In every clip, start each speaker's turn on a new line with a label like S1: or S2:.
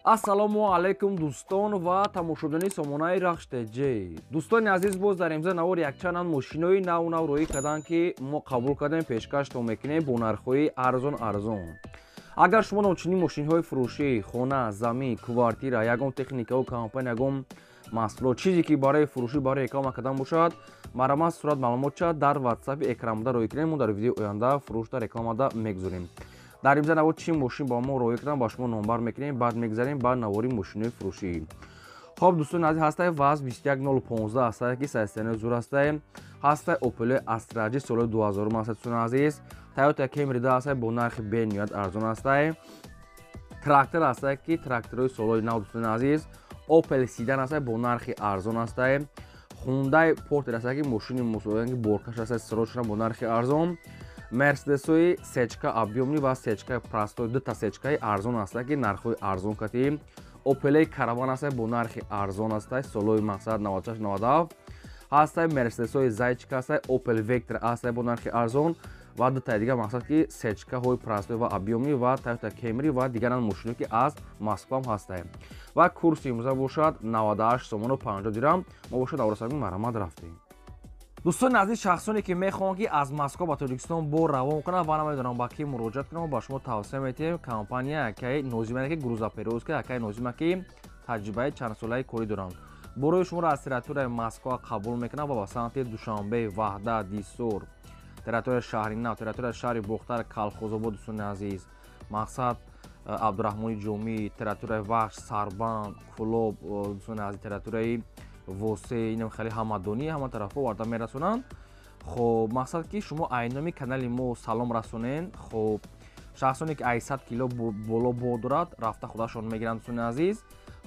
S1: Ассалому алайкум дӯстон ва тамошобини сомонаи Рахштеҷ. Дӯстони азиз, боз дар имза навор якчанд мошинои нав роӣ карданд, ки мо қабул кардем пешкаштон мекунем бо нархҳои арзон. Агар шумо ночунин мошинҳои фурӯшӣ, хона, замин, квартира, ягон техникаву компания, ягон маҳсулот, чизе ки барои фурӯшӣ, барои реклама кардан бошад, марҳамат сурат маълумотша дар ватсапи экранда роӣ кунем. Мо дар видеои оянда фурӯшда рекламада мегузорем. Дар имза навор чӣ мошин ба мо роӣ кардан ба шумо номбар мекунем, баъд мегзарем ба навори мошинои фурӯшӣ. Хоб дӯстони азиз, ҳастаи ВАЗ 21015 ҳастаи ки сайстани зур ҳастаи ҳастаи Opel Astra G соли 2000 ҳастаи дӯстони азиз. Toyota Camry да ҳастаи бо нархи бениҳоят арзон ҳастаи. Трактор ҳастаи ки тракторои солҳои нав дӯстони азиз. Opel Sedan ҳастаи бо нархи арзон ҳастаи. Hyundai Porter ҳастаи ки мошини мусофири боркаш ҳастаи срочна бо нархи арзон. Мерседесои сечка объёмни ва сечкаи простой, дута сечкаи арзон ҳастаи ки нархҳои арзон катӣ. Opel Caravan ҳастаи бо нархи арзон ҳастаи солҳои мақсад 96-97 ҳастаи. Мерседесои Zaychka ҳастаи. Opel Vectra ҳастаи бо нархи арзон ва дутаи дигар мақсад ки сечкаҳои простой ва объёмни ва Toyota Camry ва дигаран мошино ки аз Москва ҳастаи. Ва курси имрӯза бошад 98 сомону 50 дирам. мо бошад аврасами марҳамат рафтем. дӯстони азиз, шахсоне ки мехоҳанд ки аз Москва ба Тоҷикистон бор равон кунанд ва намедонанд ба ки муроҷиат кунанд, ба шумо тавсия метиҳем компания якаи нозима ки грузоперевозка якаи нозима ки таҷрибаи чандсолаи корӣ доранд. Борои шуморо аз территорияи Москва қабул мекунанд ва ба самти Душанбе, Ваҳдат, Дисор, территорияи шаҳри Нав, территорияи шаҳри Бухтар, Калхозобод дӯстони азиз, мақсад Абдурахмони Ҷомӣ, территорияи Вахш, Сарбанд, Кулоб дӯстони азиз, территорияи Восе, инам хеле ҳамадонӣ ҳама тарафҳо варда мерасонанд. Хоб мақсад ки шумо айноми канали мо салом расонен. Хоб шахсоне ки 800 кило боло бор дорад, рафта худашон мегиранд дӯстони азиз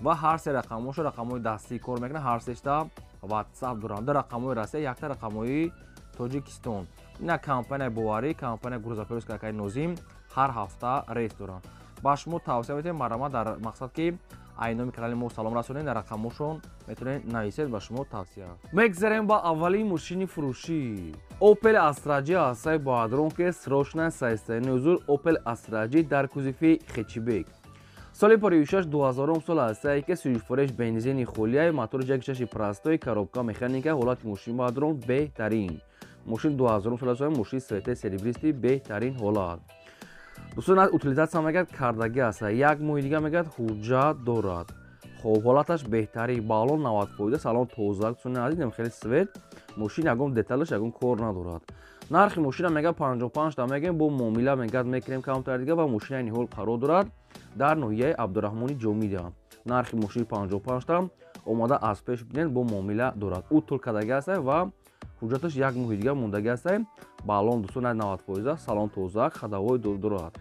S1: ва ҳар се рақамошо рақамҳои дастӣ кор мекунанд. Ҳар сешта WhatsApp доранд. Ду рақамҳои Россия, якта рақамҳои Тоҷикистон. Ина компания боварӣ, компания грузоперевозка якаи нозим ҳар ҳафта рейс доранд. Ба шумо тавсия метиҳем марҳамат дар мақсад ки айноми канали мо салом расонед, дар рақамошон метавонед нависед, ба шумо тавсия. Мегзарем ба аввалин мошини фурӯшӣ. Opel Astra G ҳастаи бо адронки срочна сайстани ҳузур. Opel Astra G дар кузуфи хечибек. Соли 2006 сол ҳастаи ки сӯзишвореш бензини холияи мотори 1.6 простой, коробка механика, ҳолати мошини бо адрон беҳтарин. Мошин 2000 сол ҳастаи мошини светаи серебристи беҳтарин ҳолат. дӯстон аз утилизатсия мегӯяд кардагӣ ҳастаи. Як моҳи дига мегӯяд ҳуҷҷат дорад. Хоб ҳолаташ беҳтарин, балон 90%, салон тоза дӯстони азиз, нем хеле свет. Мошин ягон деталаш ягон кор надорад. Нархи мошина мегӯяд 55 та мегӯем, бо муомила мегӯяд мекунем камтар дига ва мошина айни ҳол қарор дорад дар ноҳияи Абдурахмони Ҷомида. Нархи мошини 55 та омода аз пеш бинед, бо муомила дорад. Ӯ тӯл кардагӣ ҳастаи ва ҳуҷҷаташ як моҳи дига мондагӣ ҳастаи. Балон дӯстони 90%, салон тоза, хадаҳои дорад.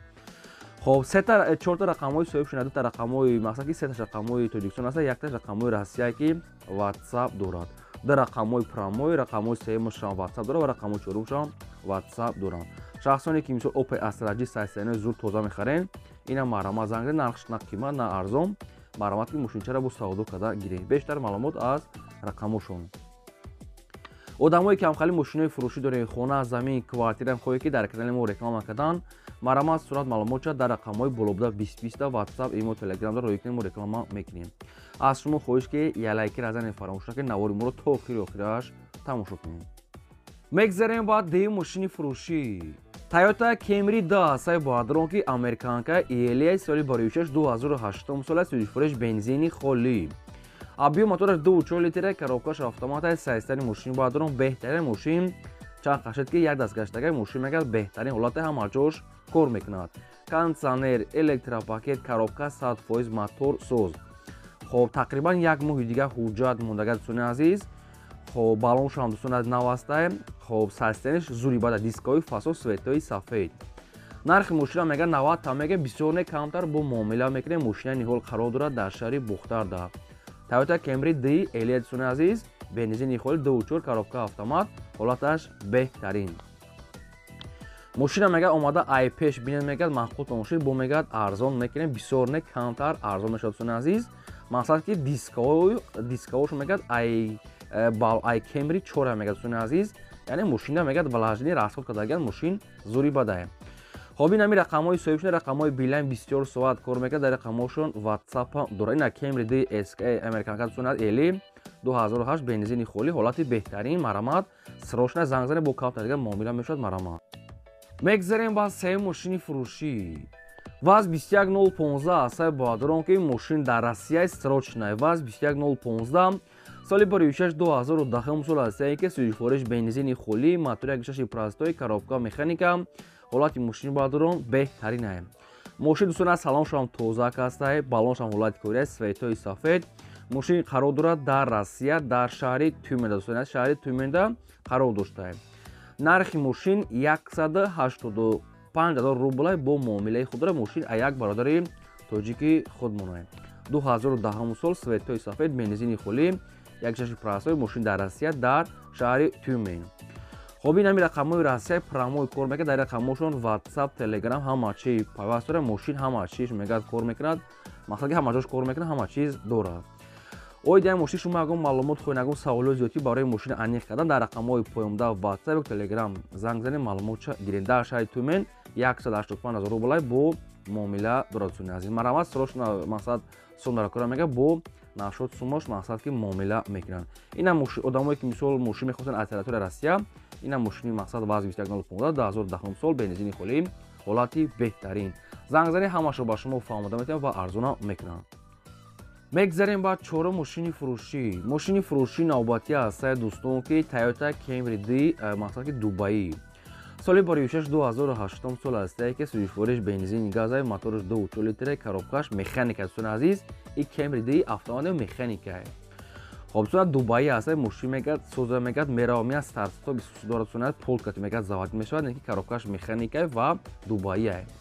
S1: Хоб 4 рақамҳои соҳиб шуда, 2 рақамҳои мақсад ки 3 рақамҳои Тоҷикистон ҳаста, 1 рақамҳои Россия ки WhatsApp дорад. 2 рақамҳои промои, рақамҳои сеюмашам WhatsApp дорад ва рақамҳои чорумшам WhatsApp доранд. шахсоне ки мисол Opel Astra G сайстани зур тоза мехарен, ина марҳамат занг зед, нархш на қимат, на арзон. Марҳамат ки мошинчаро бо савдо карда гирем. Бештар маълумот аз рақамошон. одамое ки ҳамхали мошинои фурӯшӣ дорем, хона, замин, квартира хоҳед ки дар канали мо реклама кардан, марҳамат сурат маълумотша дар рақамҳои болобуда 2020 WhatsApp, имо, Telegram роӣ кунем, мо реклама мекунем. аз шумо хоҳиш ки я лайки разанем, фаромӯш накунед, навори моро то охираш тамошо кунем. мегзарем ба деюм мошини фурӯшӣ. Toyota Camry да ҳастаи бо адронки американка ELA соли 2006 сола сӯзишвореш бензини холӣ. объём мотораш 2.4 литра, коробкаш автоматаи сайстани мошини бо адрон беҳтарин мошин. чанд қашед ки як дастгаштагаи мошин мегӯяд беҳтарин ҳолати ҳамаҷош кор мекунад. кондитсионер, электропакет, коробка 100% мотор соз. хоб тақрибан як моҳи дига ҳуҷҷат мондагад дӯстони азиз. хоб балоншам дӯстони азиз нав ҳастаи. хоб сайстаниш зури бада, дискаҳои фасо, светои сафед. нархи мошина мегӯяд 90 та мегӯяд, бисёр не камтар, бо муомила мекунем. мошина айни ҳол қарор дорад дар шаҳри Бухтарда. Toyota Camry D Elite дӯстони азиз, бензини холӣ, 2.4, коробка автомат, ҳолаташ беҳтарин. мошина мегӯяд омада ай пеш бинед, мегӯяд махкут мошин бо мегӯяд арзон мекунем, бисёр не камтар арзон мешавад дӯстони азиз. мақсад ки дискаҳош мегӯяд ай Camry 4 мегӯяд дӯстони азиз, яъне мошина мегӯяд влажни расход кардагиан мошин зури бадае. хоб ин ами рақамҳои соҳибшудаи рақамҳои билайн бисёр соат кор мекард. дар рақамҳошон WhatsApp ҳам дорад. ина Camry DSK американка сунад эли 2008 бензини холӣ ҳолати беҳтарин марамат срочна занг зане бо калта дига муомила мешавад марамат. мегзарем ба сеҳи мошини фурӯшӣ. ВАЗ 21015 асаи боадрон ки мошин дар Россияи срочна. ВАЗ 21015 соли 26/2010 сол астае ки сӯзишвориш бензини холӣ мотори 1.6 простой коробка механика ҳолати мошини боадрон беҳтарин аст. мошин дӯстон аз салоншам тозак астае, балоншам ҳолати кория светои сафед. мошин қарор дорад дар Россия дар шаҳри Тюмена. дӯстон шаҳри Тюменда қарор доштааст. нархи мошин 185 000 рубл бо муомилаи худро мошин аяк бародари тоҷики худ монад. 2010 сол светои сафед бензини холӣ 1.6 простой мошин дар Россия дар шаҳри Тюмен. хоб ин ами рақамҳои Россияи промои кор мекард. дар рақамҳошон WhatsApp, Telegram ҳама чиз пайваст дорад. мошин ҳама чиз мегӯяд кор мекунад. мақсад ки ҳама ҷош кор мекунад, ҳама чиз дорад. оид ин мошин шумо ягон маълумот хоҳед, ягон саволот зиёдӣ барои мошин аниқ кардан дар рақамҳои поёмда WhatsApp ё Telegram занг занед маълумотша гиред. дар шаҳри Тюмен 185 000 рубл бо муомила дорад. дӯстони азиз марамат срочна мақсад сум дара кора мегӯяд бо нашод сумош мақсад ки муомила мекунанд. ина одамое ки мисол мошин мехостанд аз территорияи Россия, ина мошини мақсад ВАЗ 21015 2010 сол бензини холӣ ҳолати беҳтарин. занг занед ҳамашро ба шумо фаҳмода метавонад ва арзона мекунанд. мегзарем ба чорум мошини фурӯшӣ. мошини фурӯшии навбатӣ астае дӯстон ки Toyota Camry D мақсад ки Дубаӣ. соли 26/2008 сол астае ки сӯзишвориш бензини газаи моториш 2.4 литре коробкаш механика. дӯстони азиз ин Camry D автомобили механика. хоб дӯстон Дубаӣ астае мошин мегӯяд соза мегӯяд мерава меяд старт-стоп дорад. дӯстон полкати мегӯяд заводӣ мешавад. ин ки коробкаш механика ва Дубаӣ аст.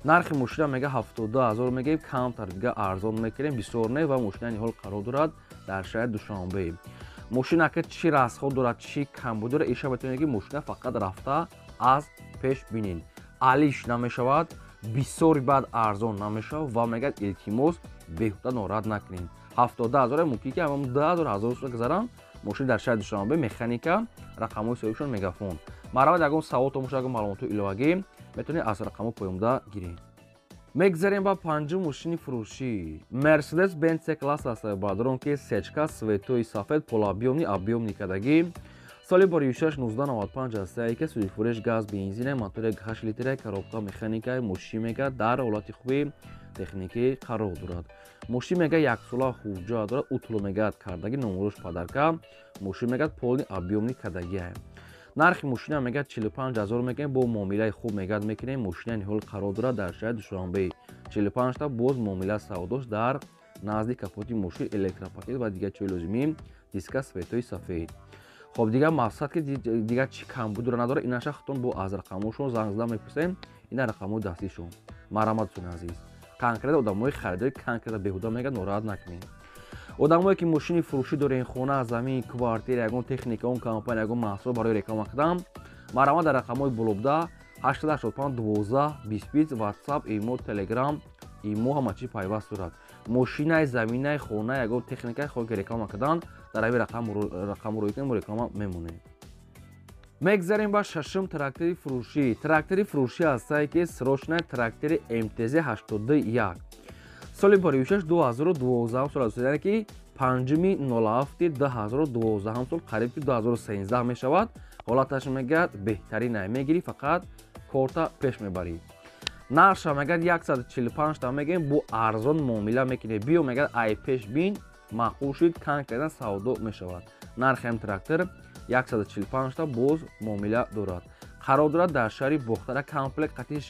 S1: нархи мошина мега 72 000 мегӯем камтар дига арзон мекунем бисёр не ва мошинани ҳол қарор дорад дар шаҳри Душанбе. мошина ки чӣ расход дорад чӣ камбуд дорад иша метавонед ки мошина фақат рафта аз пеш бинед. алиш намешавад, бисёри баъд арзон намешавад ва мегӯяд илтимос беҳуда нораҳат накунед. 72 000 мумкин ки 10 000 сӯ гузаранд. мошин дар шаҳри Душанбе механика рақамҳои соҳибшон мегафон. маравад ягон савол tomosha ягон маълумоти иловагӣ метавонед аз рақамҳои поёмда гиред. мегзарем ба панҷум мошини фурӯшӣ. Mercedes-Benz C-класс аст баъдон ки сечка светои сафед полуобъёмни объёмни кадагӣ. соли 26/1995 астае ки сӯзишвориш газ бензин мотори 8 литре коробка механика мошин мега дар ҳолати хуби техникӣ қарор дорад. мошин мега яксола ҳуҷҷат дорад. утло мегӯяд кардагӣ номерош падарка. мошин мегӯяд полни объёмни кадагӣ аст. нархи мошина мегӯяд 45 000 мегӯем бо муомилаи хуб мегӯяд мекунем. мошинани ҳол қарор дорад дар шаҳри Душанбе. 45 та боз муомила савдош дар назди капоти мошин электропакет ва дигар чиҳои лозимӣ диска светои сафед. хоб дигар мақсад ки дигар чӣ камбуд дора надора инаша худтон бо аз рақамҳошон занг зада мепурсем. ина рақамҳои дастишон марамат дӯстони азиз. конкрет одамои харидори конкрета беҳуда мегӯяд нораҳат накунед. одамое ки мошини фурӯшӣ дорен хона замин квартира ягон техника он компания ягон маҳсулот барои реклама кардан марамат дар рақамҳои болобда 885 12 25 WhatsApp имо Telegram имо ҳама чиз пайваст дорад. мошинаи заминаи хона ягон техникаи хоҳед ки реклама кардан дар ҳамин рақам рӯй кунед мо реклама мемонем. мегзарем ба шашум трактори фурӯшӣ. трактори фурӯшӣ астае ки срочнаи трактори MTZ 81. соли 26/2012 сол аст ки 5/07/2012 сол қариб ки 2013 мешавад. ҳолаташ мегӯяд беҳтарин аст. мегирӣ фақат корта пеш мебарӣ. нархша мегӯяд 145 та мегӯем бо арзон муомила мекунед. биё мегӯяд ай пеш бин маъқул шуд кан кардан савдо мешавад. нархи ҳам трактор 145 та боз муомила дорад. қарор дорад дар шаҳри Бохтара комплект қатиш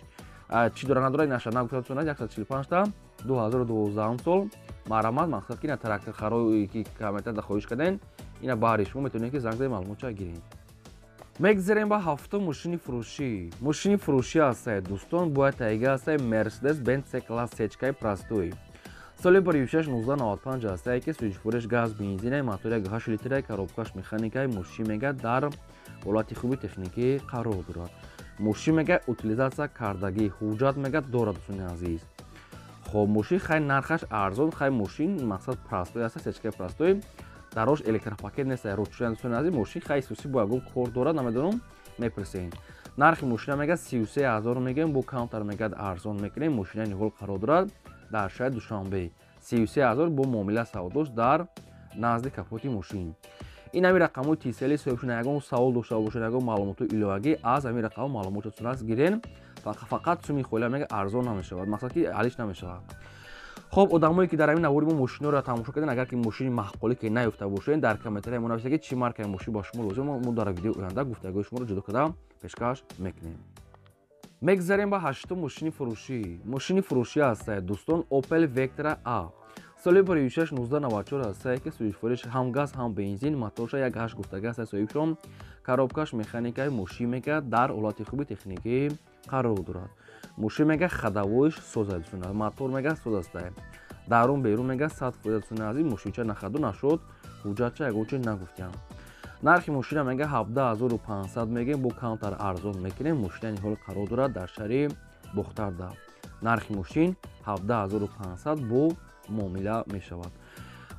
S1: чӣ дора надора инаша нагуфтад 145 та 2012 сол марамат мақсад ки ина трактор харои ки камета хоҳиш карден ина баҳри шумо метавонед ки занг зади маълумотша гиред. мегзарем ба ҳафтум мошини фурӯшӣ. мошини фурӯшӣ астае дӯстон бояд таҳия астае Mercedes-Benz C-класс сечкаи простой. соли 26/1995 астае ки сӯзишвориш газ бензин мотори 8 литре коробкаш механикаи мошин мега дар ҳолати хуби техникӣ қарор дорад. мошин мега утилизатсия кардагӣ ҳуҷҷат мега дорад дӯстони азиз. хоб мошин хеле нархаш арзон хеле мошин мақсад простой аст сечкаи простой дарош электропакет нест рӯд шудан дӯстони азиз мошин хеле хусусӣ бо ягон кор дорад намедонам мепурсед. нархи мошина мегӯяд 33000 мегӯям, бо каунтар мегӯяд арзон мекунем. Мошина ниҳол қарор дорад дар шаҳри Душанбе. 33000 бо муомила савдош дар назди капоти мошин. ин ҳамин рақамҳои тисели соҳибшуда ягон савол дошта бошед, ягон маълумоти иловагӣ аз ҳамин рақамҳо маълумотатон аст гирен. Фақат суми холя мега арзон намешавад, мақсад ки ҳалиш намешавад. хоб одамое ки дар ҳамин навори мо мошинҳоро тамошо карден, агар ки мошини маҳқулӣ ки наёфта бошед, дар комментария мо нависед ки чӣ маркаи мошин ба шумо лозим, мо дар видеои оянда гуфтагӯи шуморо ҷудо карда пешкаш мекунем. мегзарем ба ҳаштум мошини фурӯшӣ. Мошини фурӯшӣ ҳастае дӯстон, Opel Vectra A. соли 2006-1994 ҳастае ки сӯзишвориш ҳам газ ҳам бензин, моторша 1.8 гуфтага ҳастае соҳибшон. коробкаш механикаи мошин мега дар ҳолати хуби техникӣ қарор дорад. мошин мега хадавоиш созадсунад, мотор мега соз астае. дарун берун мега 100% аз ин мошинча нахаду нашуд, ҳуҷҷатча ягон чиз нагуфтям. нархи мошина мега 17500 мегем, бо каунтар арзон мекунем. мошина ниҳол қарор дорад дар шаҳри Бухтарда. нархи мошин 17500 бо муомила мешавад.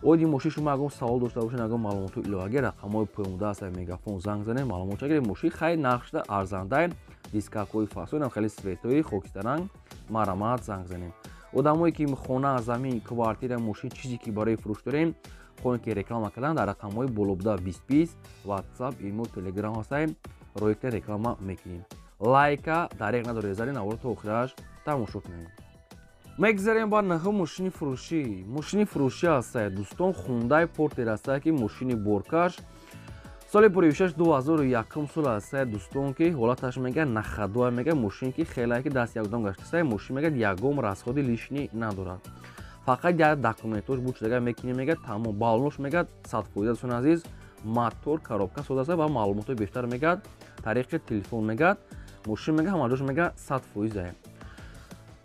S1: оид мошин шумо ягон савол дошта бошед, ягон маълумоти иловагӣ, рақамҳои поёмда ҳастае, мегафон занг занем, маълумотша гирем. мошин хеле нархшуда арзандаe, дискакҳои фасони хеле светои хокистаранг, марамат занг занем. одамое ки хона, замин, квартира, мошин чизе ки барои фурӯш дорем, хоҳем ки реклама кардан дар рақамҳои болобуда 2020 WhatsApp, imo, Telegram ҳастае, роикта реклама мекунем. лайка дареқ надоред, зани навор то охираш тамошо кунем. мегзарем ба наҳум мошини фурӯшӣ. мошини фурӯшӣ ҳастае дӯстон, Hyundai Porter ҳастае ки мошини боркаш. соли 2006-2001 сол ҳастае дӯстон ки ҳолаташ мега нахадуа, мега мошин ки хелае ки даст якдам гаштастае. мошин мега ягон расходи лишнӣ надорад. фақат як документош буд шудага мекунем, мега тамом балонош мега 100% дӯстон азиз, мотор, коробка соз астае ва маълумотои бештар мега тариқи телефон мега. мошин мега ҳамаҷош мега 100% ае.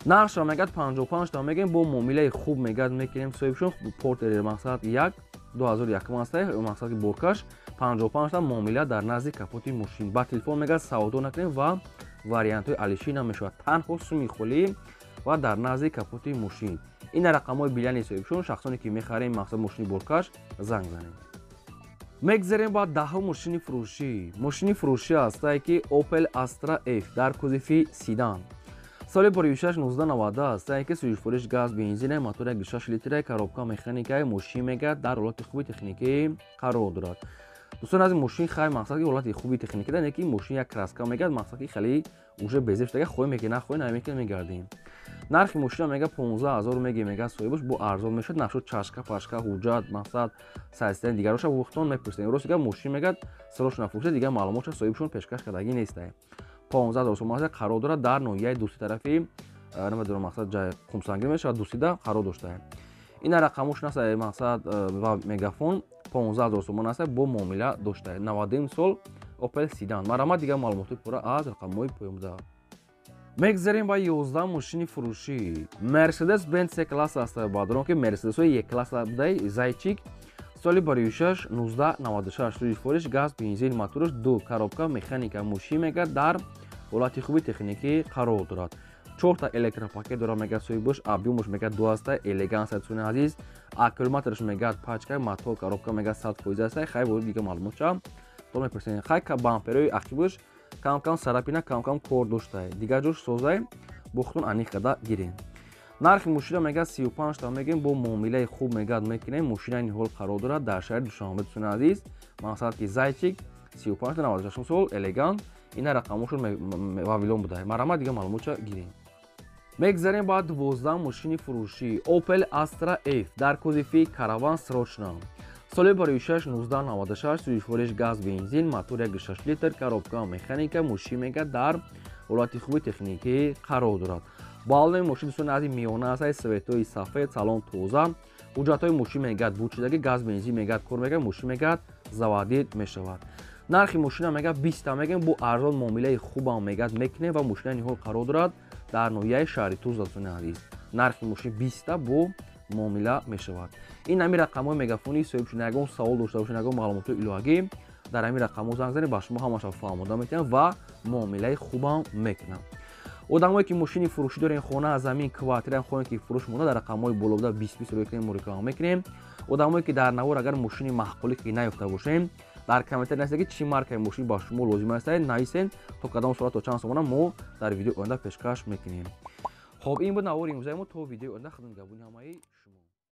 S1: нархша мегад 55 та мегем, бо муомилаи хуб мегад мекунем соҳибшон. Портер мақсад 1 2001 ҳастае, мақсад ки боркаш 55 та муомила дар назди капоти мошин. ба телефон мегад савдо накунем ва вариантҳои алишӣ намешавад, танҳо суми холӣ ва дар назди капоти мошин. ин рақамҳои билани соҳибшон, шахсоне ки мехарем мақсад мошини боркаш занг занем. мегзарем ба даҳум мошини фурӯшӣ. мошини фурӯшӣ ҳастае ки Opel Astra F дар кузифи седан. соли 2006-1990 ҳастае ки сӯзишвориш газ, бензине, мотор 1.6 литре, коробка механикаи мошин мега дар ҳолати хуби техникӣ қарор дорад. дӯстон аз ин мошин хай мақсад ки ҳолати хуби техникӣ дар ки мошин як краска мегад, мақсад ки хеле уже безе шудага хоҳем ки нахоҳем намекунем мегардем. нархи мошина мега 15000 мега мега соҳибаш, бо арзон мешуд, нашуд чашка пашка ҳуҷҷат мақсад сайзтани дигароша вақтон мепурсем. рост га мошин мегад сарош нафурӯшад, дига маълумотша соҳибшон пешкаш кардагӣ нестае. 15000 сом қарор дорад дар ноҳияи дусти тарафи, намедонам мақсад ҷай хумсангир мешавад, дустида қарор доштае. ин рақамош ҳастае, мақсад ва мегафон 15000 сом ҳастае, бо муомила доштае. 90 сол Opel Sedan. марамат дига маълумоти пурра аз рақамҳои поёмда. мегзарем ба 11 мошини фурӯшӣ. Mercedes-Benz C-класс ҳастае, баъдон ки Mercedes-ҳои Е-класс будаи зайчик. соли 2006-1996 сӯзишвориш газ, бензин, мотораш 2, коробка механика мошин мега дар ҳолати хуби техникӣ қарор дорад. 4 та электропакет дора мега соҳибаш, объёмаш мега 2 астае, элеганс дӯстони азиз, аккумулятораш мега пачка, мотор, коробка мега 100% астае. хай бори дига маълумотша то мепурсем. хай ка бамперои ақибаш кам-кам сарапина, кам-кам кор доштае, дига ҷош созае, бухтун аниқ када гирем. нархи мошина мега 35 та мегем, бо муомилаи хуб мегад мекунем. мошина ниҳол қарор дорад дар шаҳри Душанбе дӯстони азиз, мақсад ки зайчик 35 та 96 сол элегант. ина рақамошон вавилон будае, марамат дига маълумотша гирем. мегзарем ба 12 мошини фурӯшӣ. Opel Astra F дар кузифи Caravan срочна. соли 2006-1996 сӯзишвориш газ, бензин, мотор 1.6 литр, коробка механика мошин мега дар ҳолати хуби техникӣ қарор дорад. балони мошин дӯстони азиз миёна астае, светои сафед, салон тоза, ҳуҷҷатҳои мошин мегад буд шудагӣ, газ, бензин мегад кор мегад, мошин мегад заводид мешавад. нархи мошина мега 20 та мегем, бо арзон муомилаи хубам мегад мекунем ва мошина ниҳол қарор дорад дар ноҳияи шаҳри Тузла дӯстони азиз. нархи мошин 20 та бо муомила мешавад. ин ҳамин рақамҳои мегафони соҳибшуда ягон савол дошта бошед, ягон маълумоти иловагӣ, дар ҳамин рақамҳо занг занед, ба шумо ҳамаша фаҳмода метавонам ва муомилаи хубам мекунам. одамое ки мошини фурӯшӣ дорем, хона, замин, квартира хоҳем ки фурӯш монда, дар рақамҳои болобуда 20 мо реклама мекунем. одамое ки дар навор агар мошини маҳқулӣ ки наёфта бошем, дар комментар нависед ки чӣ маркаи мошин ба шумо лозим аст нависен то кадом сурат то чанд сомона мо дар видеои оянда пешкаш мекунем. хоб ин буд навори имрӯзаи мо то видеои оянда худмат габуни ҳамаи шумо.